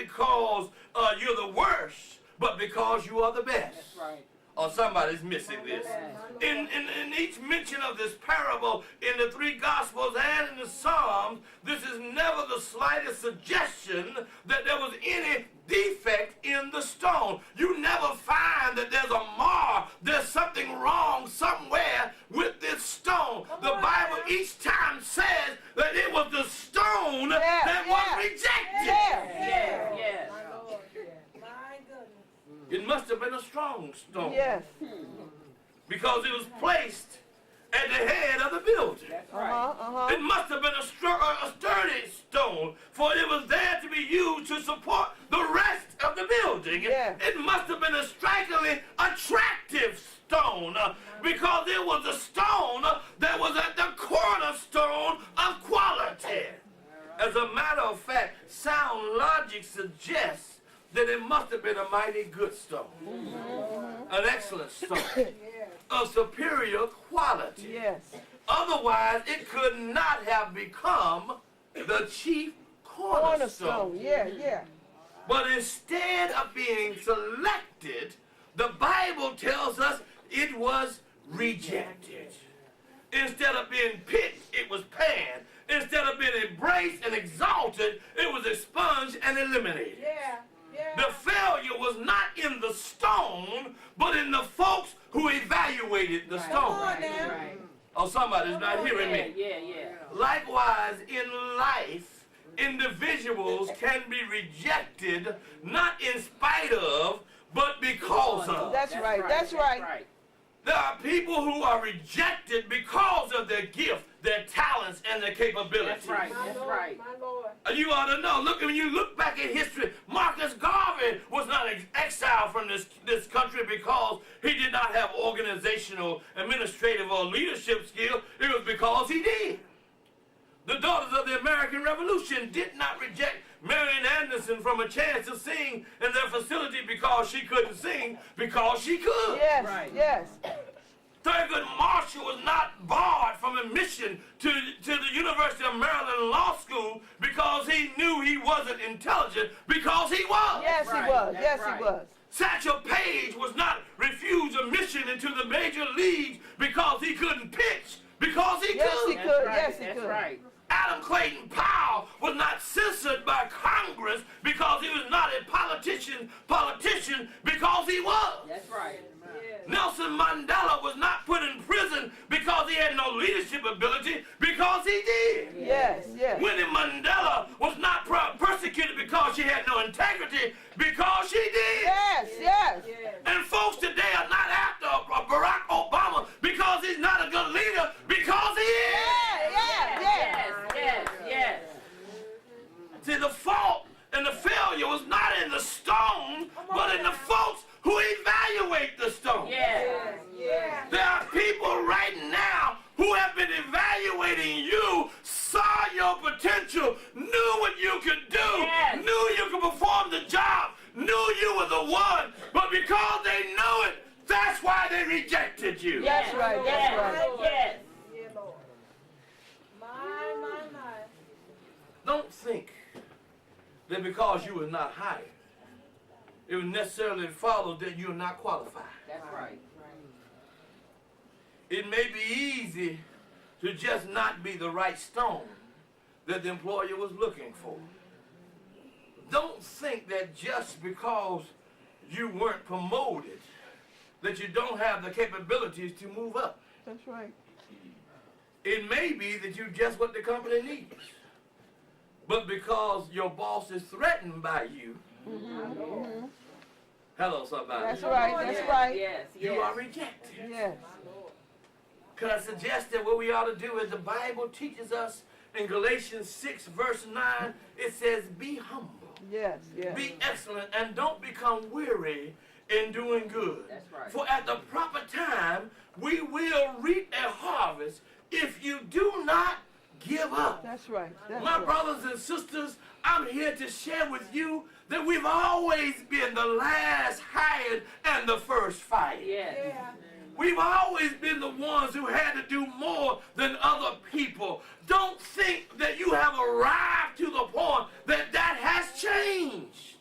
because you're the worst, but because you are the best. That's right. Or somebody's missing this. In each mention of this parable in the three Gospels and in the Psalms, this is never the slightest suggestion that there was any defect in the stone. You never find that there's a mar, there's something wrong somewhere with this stone. The Bible each time says that it was the stone that was rejected. It must have been a strong stone. Yes. Because it was placed at the head of the building. That's right. It must have been a sturdy stone, for it was there to be used to support the rest of the building. It must have been a strikingly attractive stone, because it was a stone that was at the cornerstone of quality. As a matter of fact, sound logic suggests that it must have been a mighty good stone, an excellent stone, of superior quality. Otherwise, it could not have become the chief cornerstone. But instead of being selected, the Bible tells us it was rejected. Instead of being picked, it was panned. Instead of being embraced and exalted, it was expunged and eliminated. The failure was not in the stone, but in the folks who evaluated the stone. Oh, somebody's not hearing me. Likewise, in life, individuals can be rejected not in spite of, but because of. That's right. There are people who are rejected because of their gift, their talents, and their capabilities. That's right. You ought to know. Look, when you look back at history, Marcus Garvey was not exiled from this country because he did not have organizational, administrative, or leadership skill. It was because he did. The Daughters of the American Revolution did not reject Marian Anderson from a chance to sing in their facility because she couldn't sing, because she could. Thurgood Marshall was not barred from admission to the University of Maryland Law School because he knew he wasn't intelligent, because he was. He was. Satchel Paige was not refused admission into the major leagues because he couldn't pitch, because he could. He could. Adam Clayton Powell was not censored by Congress because he was not a politician because he was. That's right. Nelson Mandela was not put in prison because he had no leadership ability, because he did. Winnie Mandela was not persecuted because she had no integrity, because she did. And folks today are not after Barack Obama because he's not a good leader, because he is. See, the fault and the failure was not in the stone, but in the folks who evaluate the stone. There are people right now who have been evaluating you, saw your potential, knew what you could do, knew you could perform the job, knew you were the one, but because they knew it, that's why they rejected you. That's right. Don't think that because you were not hired, it would necessarily follow that you're not qualified. That's right. It may be easy to just not be the right stone that the employer was looking for. Don't think that just because you weren't promoted that you don't have the capabilities to move up. That's right. It may be that you're just what the company needs. But because your boss is threatened by you, hello, somebody. That's right. You are rejected. Yes. Could I suggest that what we ought to do is the Bible teaches us in Galatians 6 verse 9, it says, be humble. Be excellent, and don't become weary in doing good. That's right. For at the proper time, we will reap a harvest if you do not give up. That's right. My brothers and sisters, I'm here to share with you that we've always been the last hired and the first fired. We've always been the ones who had to do more than other people. Don't think that you have arrived to the point that that has changed.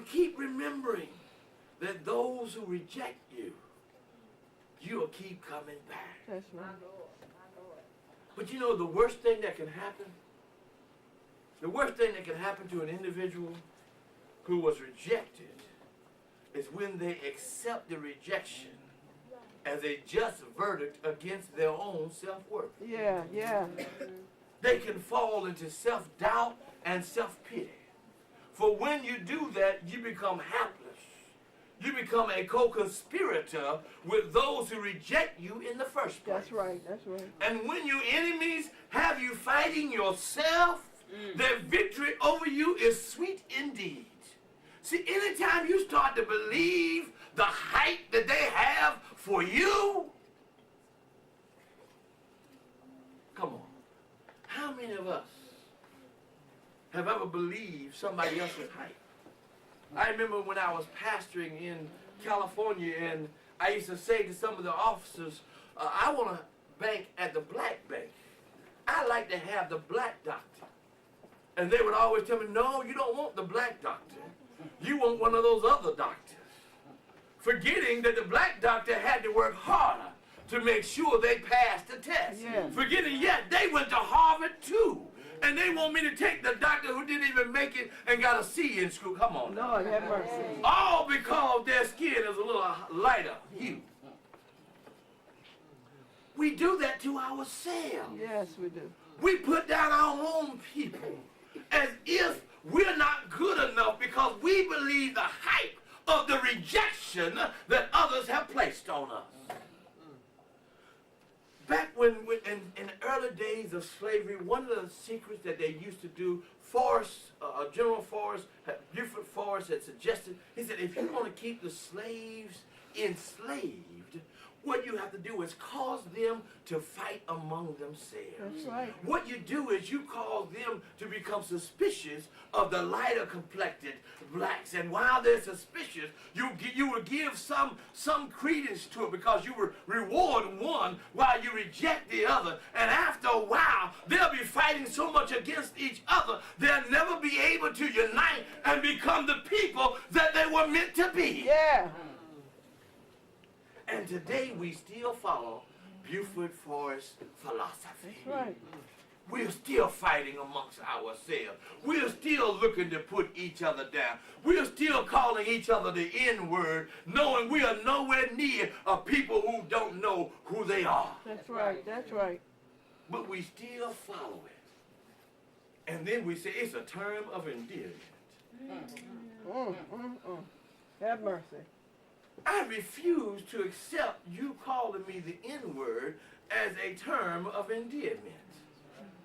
keep remembering that those who reject you, you'll keep coming back. That's right. But you know the worst thing that can happen? The worst thing that can happen to an individual who was rejected is when they accept the rejection as a just verdict against their own self-worth. Yeah, yeah. They can fall into self-doubt and self-pity. For when you do that, you become helpless. You become a co-conspirator with those who reject you in the first place. That's right, that's right. And when your enemies have you fighting yourself, their victory over you is sweet indeed. See, anytime you start to believe the hype that they have for you, come on. How many of us have ever believed somebody else's hype? I remember when I was pastoring in California, and I used to say to some of the officers, I want to bank at the black bank. I like to have the black doctor. And they would always tell me, no, you don't want the black doctor. You want one of those other doctors. Forgetting that the black doctor had to work harder to make sure they passed the test. Yeah. Forgetting, they went to Harvard too. And they want me to take the doctor who didn't even make it and got a C in school. Come on. Lord have mercy. All because their skin is a little lighter hue. We do that to ourselves. Yes, we do. We put down our own people as if we're not good enough because we believe the hype of the rejection that others have placed on us. Back when in the early days of slavery, one of the secrets that they used to do, General Forrest, Buford Forrest had suggested, he said, if you want to keep the slaves enslaved, what you have to do is cause them to fight among themselves. That's right. What you do is you cause them to become suspicious of the lighter complected blacks. And while they're suspicious, you will give some credence to it because you will reward one while you reject the other. And after a while, they'll be fighting so much against each other, they'll never be able to unite and become the people that they were meant to be. Yeah. And today we still follow Buford Forrest philosophy. That's right. We're still fighting amongst ourselves. We're still looking to put each other down. We're still calling each other the N-word, knowing we are nowhere near a people who don't know who they are. That's right, that's right. But we still follow it. And then we say it's a term of endearment. Have mercy. I refuse to accept you calling me the N-word as a term of endearment.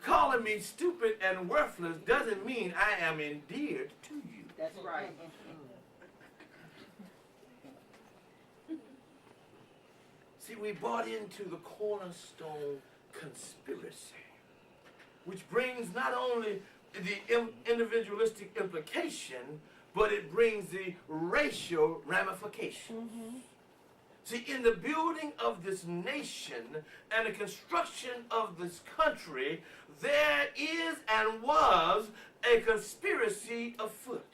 Calling me stupid and worthless doesn't mean I am endeared to you. That's right. See, we bought into the cornerstone conspiracy, which brings not only the individualistic implication, but it brings the racial ramifications. See, in the building of this nation and the construction of this country, there is and was a conspiracy afoot.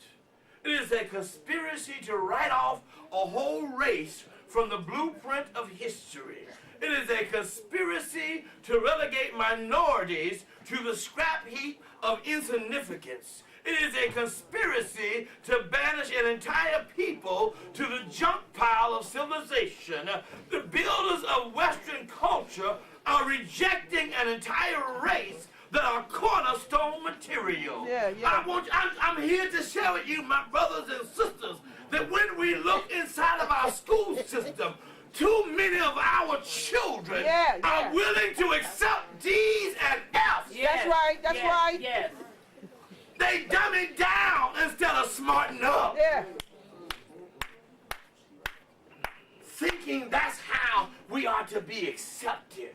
It is a conspiracy to write off a whole race from the blueprint of history. It is a conspiracy to relegate minorities to the scrap heap of insignificance. It is a conspiracy to banish an entire people to the junk pile of civilization. The builders of Western culture are rejecting an entire race that are cornerstone material. I'm here to share with you, my brothers and sisters, that when we look inside of our school system, too many of our children are willing to accept D's and F's. That's right, that's right. Yes. They dumb it down instead of smarten up. Yeah. Thinking that's how we are to be accepted.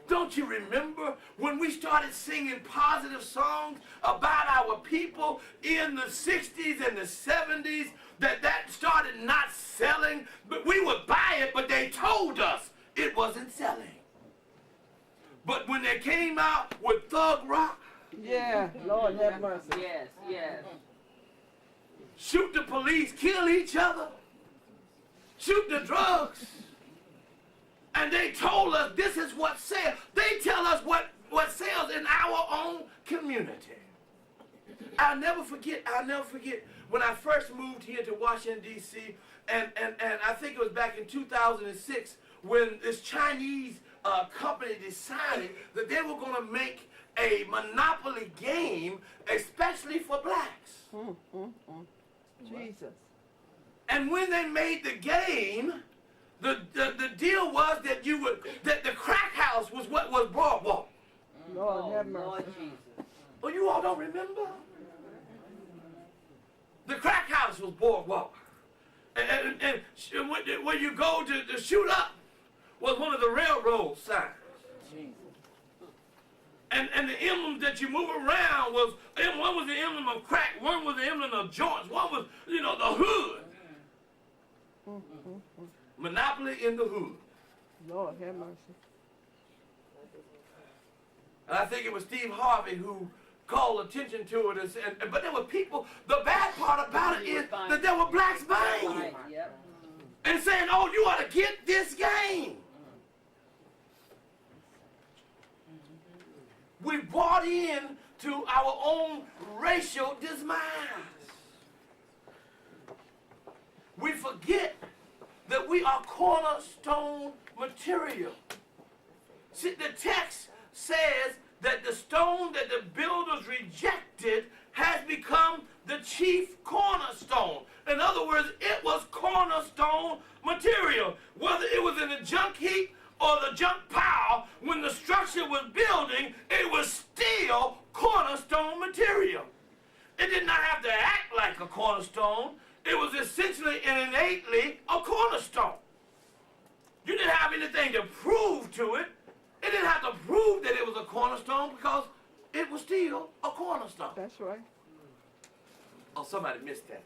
Don't you remember when we started singing positive songs about our people in the 60s and the 70s, that started not selling? But we would buy it, but they told us it wasn't selling. But when they came out with Thug Rock, Yeah, Lord have mercy. Yes, yes. shoot the police, kill each other, shoot the drugs. And they told us this is what sells. They tell us what sells in our own community. I'll never forget when I first moved here to Washington, D.C., and I think it was back in 2006 when this Chinese company decided that they were going to make a monopoly game, especially for blacks. Jesus. And when they made the game, the deal was that the crack house was what was Boardwalk. Lord have mercy. Oh, you all don't remember? The crack house was Boardwalk. And when you go to shoot up was one of the railroad signs. And the emblems that you move around was, one was the emblem of crack, one was the emblem of joints, one was, the hood. Monopoly in the hood. Lord have mercy. And I think it was Steve Harvey who called attention to it. But there were people, the bad part about it is that there were blacks buying it. And saying, oh, you ought to get this game. We bought in to our own racial demise. We forget that we are cornerstone material. See, the text says that the stone that the builders rejected has become the chief cornerstone. In other words, it was cornerstone material. Whether it was in the junk heap or the junk pile, when the structure was building, it was still cornerstone material. It did not have to act like a cornerstone. It was essentially and innately a cornerstone. You didn't have anything to prove to it. It didn't have to prove that it was a cornerstone because it was still a cornerstone. That's right. Oh, somebody missed that.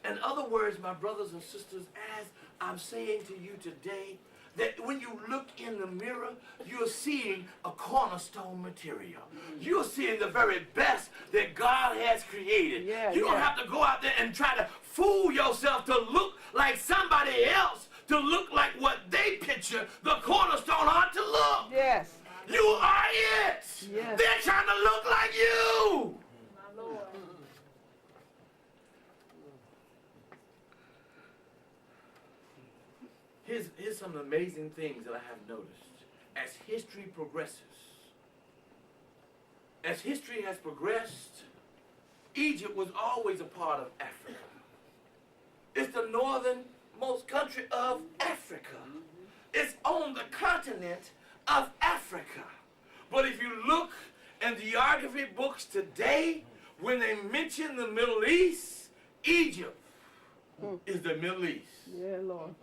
In other words, my brothers and sisters, as I'm saying to you today, that when you look in the mirror, you're seeing a cornerstone material. You're seeing the very best that God has created. You don't have to go out there and try to fool yourself to look like somebody else, to look like what they picture the cornerstone ought to look. Yes. You are it. Yes. They're trying to look like you. My Lord. Here's some amazing things that I have noticed. As history progresses, as history has progressed, Egypt was always a part of Africa. It's the northernmost country of Africa. It's on the continent of Africa. But if you look in the geography books today, when they mention the Middle East, Egypt is the Middle East. Yeah, Lord.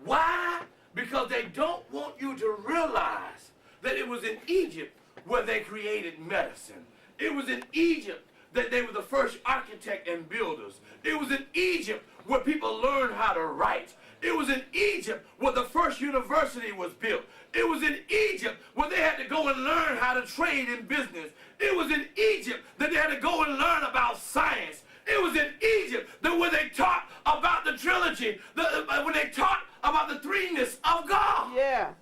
Why? Because they don't want you to realize that it was in Egypt where they created medicine. It was in Egypt that they were the first architect and builders. It was in Egypt where people learned how to write. It was in Egypt where the first university was built. It was in Egypt where they had to go and learn how to trade in business. It was in Egypt that they had to go and learn about science. It was in Egypt that where they taught about the trilogy, when they taught about the threeness of God. Yeah.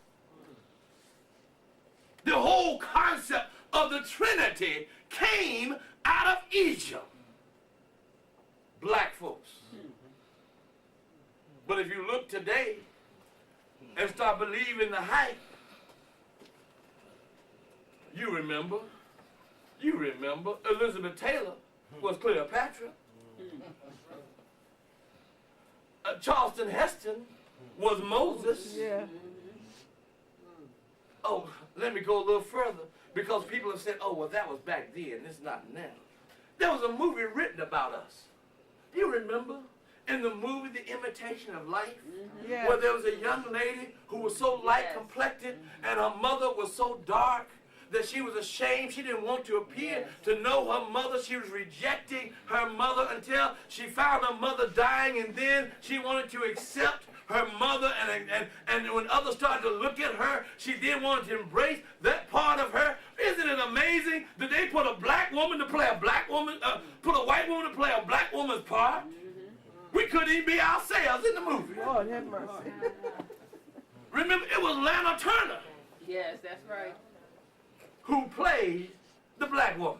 The whole concept of the Trinity came out of Egypt. Black folks. But if you look today and start believing the hype, you remember Elizabeth Taylor was Cleopatra. Charleston Heston was Moses. Yeah. Oh, let me go a little further, because people have said, oh, well, that was back then, it's not now. There was a movie written about us. Do you remember? In the movie, The Imitation of Life, where there was a young lady who was so light-complected and her mother was so dark that she was ashamed. She didn't want to appear to know her mother. She was rejecting her mother until she found her mother dying, and then she wanted to accept her mother, and when others started to look at her, she then wanted to embrace that part of her. Isn't it amazing that they put a black woman to play a black woman, put a white woman to play a black woman's part. We couldn't even be ourselves in the movie. Lord have mercy. Remember, it was Lana Turner. Yes, that's right. Who played the black woman.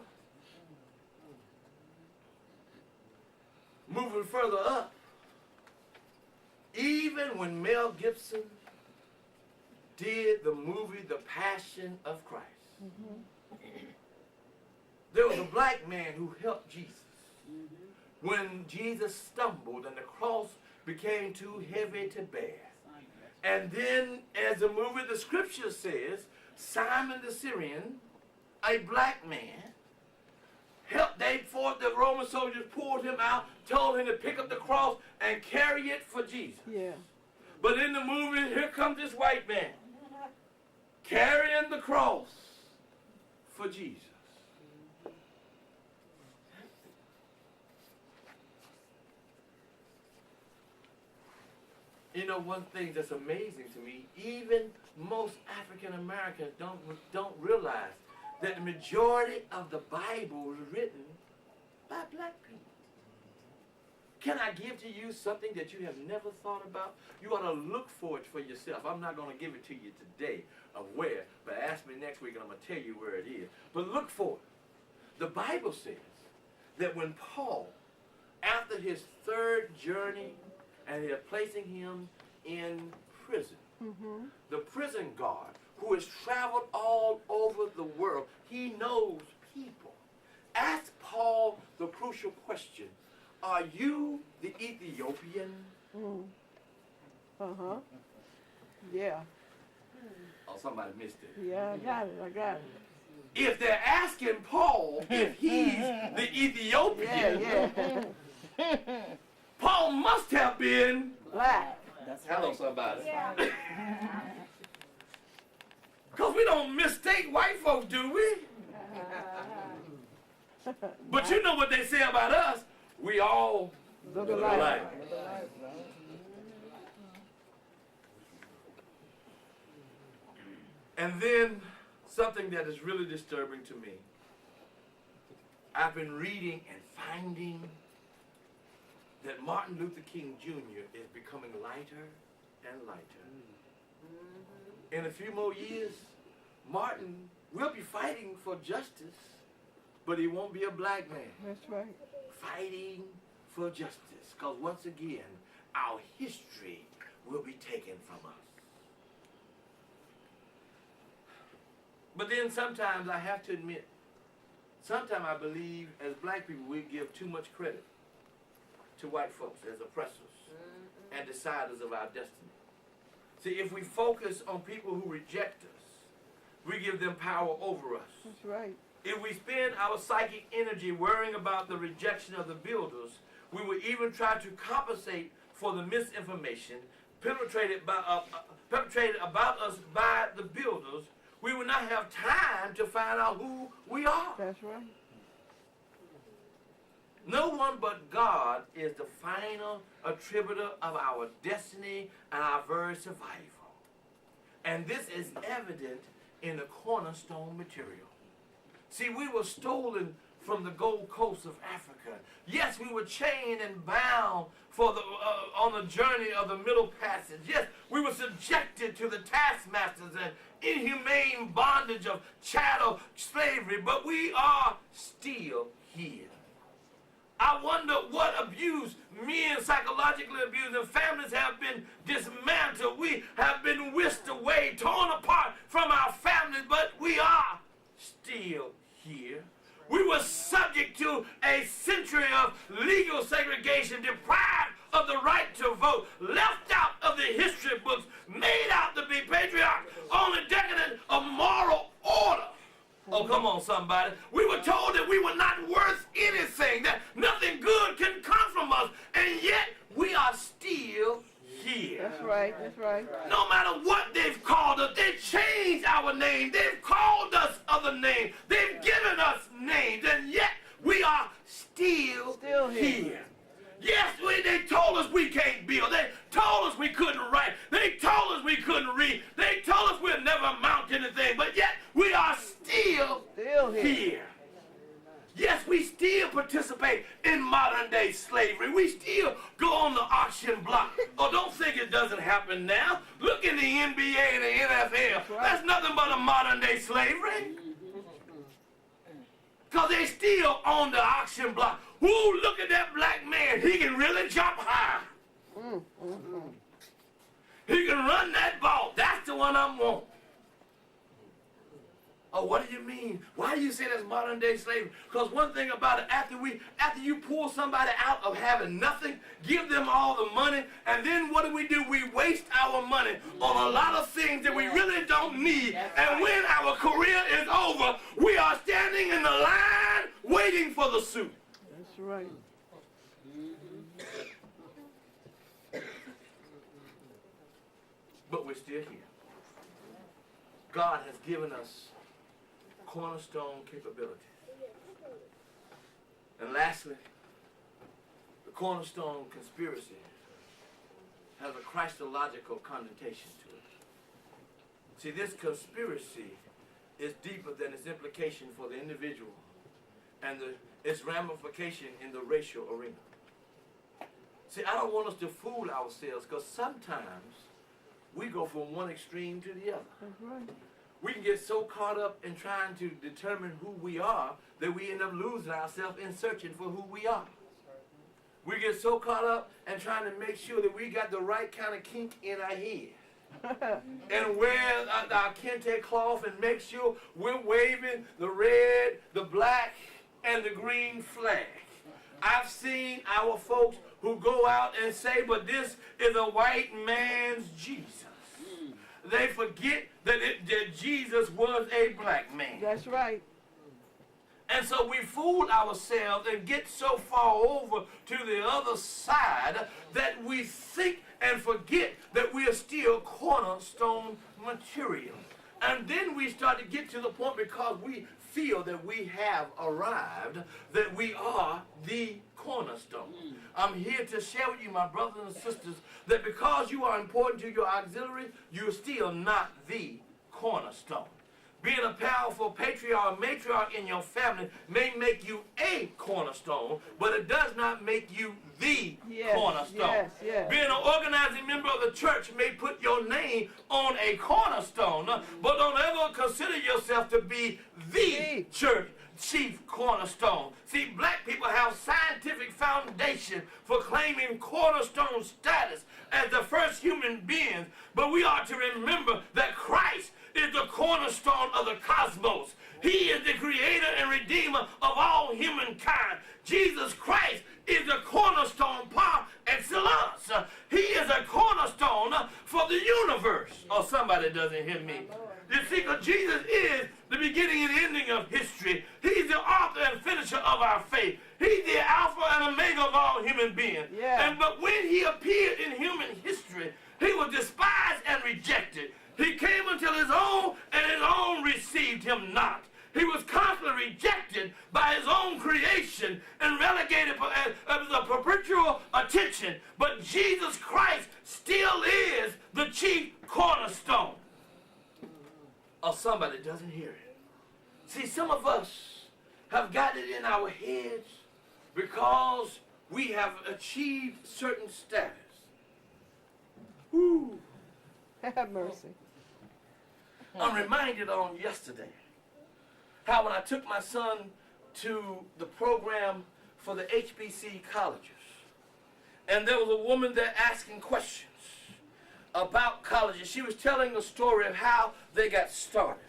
Moving further up, even when Mel Gibson did the movie The Passion of Christ, there was a black man who helped Jesus. When Jesus stumbled and the cross became too heavy to bear. And then, as the movie, the scripture says, Simon the Syrian, a black man, helped they fought the Roman soldiers, pulled him out, told him to pick up the cross and carry it for Jesus. Yeah. But in the movie, here comes this white man carrying the cross for Jesus. You know, one thing that's amazing to me, even most African Americans don't realize that the majority of the Bible was written by black people. Can I give to you something that you have never thought about? You ought to look for it for yourself. I'm not going to give it to you today of where, but ask me next week and I'm going to tell you where it is. But look for it. The Bible says that when Paul, after his third journey, and they're placing him in prison, the prison guard, who has traveled all over the world, he knows people, asked Paul the crucial question, are you the Ethiopian? Yeah. Oh, somebody missed it. Yeah, I got it. If they're asking Paul if he's the Ethiopian, Yeah. Paul must have been Black. hello, somebody. Because we don't mistake white folks, do we? But you know what they say about us? We all Look look alike. alike. And then something that is really disturbing to me. I've been reading and finding that Martin Luther King Jr. is becoming lighter and lighter. In a few more years, Martin will be fighting for justice, but he won't be a black man. That's right. Fighting for justice, because once again, our history will be taken from us. But then sometimes I have to admit, sometimes I believe as black people we give too much credit to white folks as oppressors and deciders of our destiny. See, if we focus on people who reject us, we give them power over us. That's right. If we spend our psychic energy worrying about the rejection of the builders, we will even try to compensate for the misinformation perpetrated about us by the builders. We will not have time to find out who we are. That's right. No one but God is the final attributor of our destiny and our very survival. And this is evident in the cornerstone material. See, we were stolen from the Gold Coast of Africa. Yes, we were chained and bound for on the journey of the Middle Passage. Yes, we were subjected to the taskmasters and inhumane bondage of chattel slavery, but we are still here. I wonder what abuse, men psychologically abused, and families have been dismantled. We have been whisked away, torn apart from our families, but we are still here. We were subject to a century of legal segregation, deprived of the right to vote, left out of the history books, made out to be patriots, only decadent of moral order. Oh, come on, somebody. We were told that we were not worth anything, that nothing good can come from us, and yet we are still here. That's right. That's right. No matter what they've called us, they've changed our name. They've called us other names. They've given us names, and yet we are still here. Yes, they told us we can't build. They told us we couldn't write. They told us we couldn't read. They told us we'll never amount to anything, but yet we are still here. Yes, we still participate in modern day slavery. We still go on the auction block. Oh, don't think it doesn't happen now. Look in the NBA and the NFL. That's nothing but a modern day slavery. Because they still on the auction block. Ooh, look at that black man. He can really jump high. He can run that ball. That's the one I want. Oh, what do you mean? Why do you say that's modern day slavery? Because one thing about it, after you pull somebody out of having nothing, give them all the money, and then what do? We waste our money on a lot of things that we really don't need. And when our career is over, we are standing in the line waiting for the suit. That's right. But we're still here. God has given us cornerstone capability. And lastly, the cornerstone conspiracy has a Christological connotation to it. See, this conspiracy is deeper than its implication for the individual and its ramification in the racial arena. See, I don't want us to fool ourselves, because sometimes we go from one extreme to the other. That's right. We can get so caught up in trying to determine who we are that we end up losing ourselves in searching for who we are. We get so caught up in trying to make sure that we got the right kind of kink in our head. And wear our kente cloth and make sure we're waving the red, the black, and the green flag. I've seen our folks who go out and say, but this is a white man's Jesus. They forget that Jesus was a black man. That's right. And so we fool ourselves and get so far over to the other side that we think and forget that we are still cornerstone material. And then we start to get to the point, because we feel that we have arrived, that we are the cornerstone. I'm here to share with you, my brothers and sisters, that because you are important to your auxiliary, you're still not the cornerstone. Being a powerful patriarch or matriarch in your family may make you a cornerstone, but it does not make you the cornerstone. Yes. Being an organizing member of the church may put your name on a cornerstone, but don't ever consider yourself to be the church chief cornerstone. See, black people have scientific foundation for claiming cornerstone status as the first human beings, but we are to remember that Christ is the cornerstone of the cosmos. He is the creator and redeemer of all humankind. Jesus Christ is the cornerstone par excellence. He is a cornerstone for the universe. Oh, somebody doesn't hear me. You see, because Jesus is the beginning and ending of history. He's the author and finisher of our faith. He's the Alpha and Omega of all human beings. But when he appeared in human history, he was despised and rejected. He came until his own, and his own received him not. He was constantly rejected by his own creation and relegated as a perpetual attention. But Jesus Christ still is the chief cornerstone. Or somebody doesn't hear it. See, some of us have got it in our heads because we have achieved certain status. Woo. Have mercy. I'm reminded on yesterday how when I took my son to the program for the HBC colleges, and there was a woman there asking questions about colleges. She was telling the story of how they got started.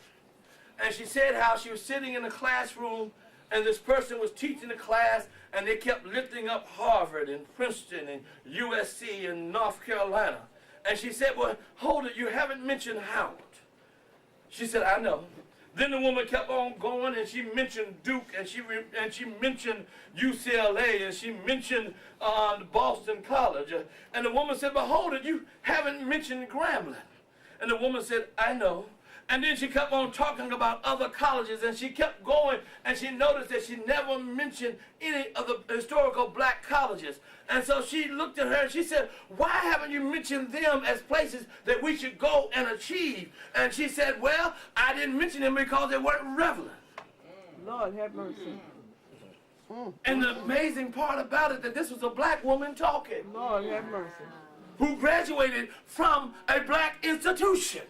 And she said how she was sitting in the classroom and this person was teaching the class, and they kept lifting up Harvard and Princeton and USC and North Carolina. And she said, well, hold it, you haven't mentioned Howard. She said, I know. Then the woman kept on going, and she mentioned Duke, and she mentioned UCLA, and she mentioned Boston College. And the woman said, but hold it, you haven't mentioned Grambling. And the woman said, I know. And then she kept on talking about other colleges, and she kept going, and she noticed that she never mentioned any of the historical black colleges. And so she looked at her and she said, why haven't you mentioned them as places that we should go and achieve? And she said, well, I didn't mention them because they weren't relevant. Lord have mercy. And the amazing part about it, that this was a black woman talking, Lord have mercy. who graduated from a black institution.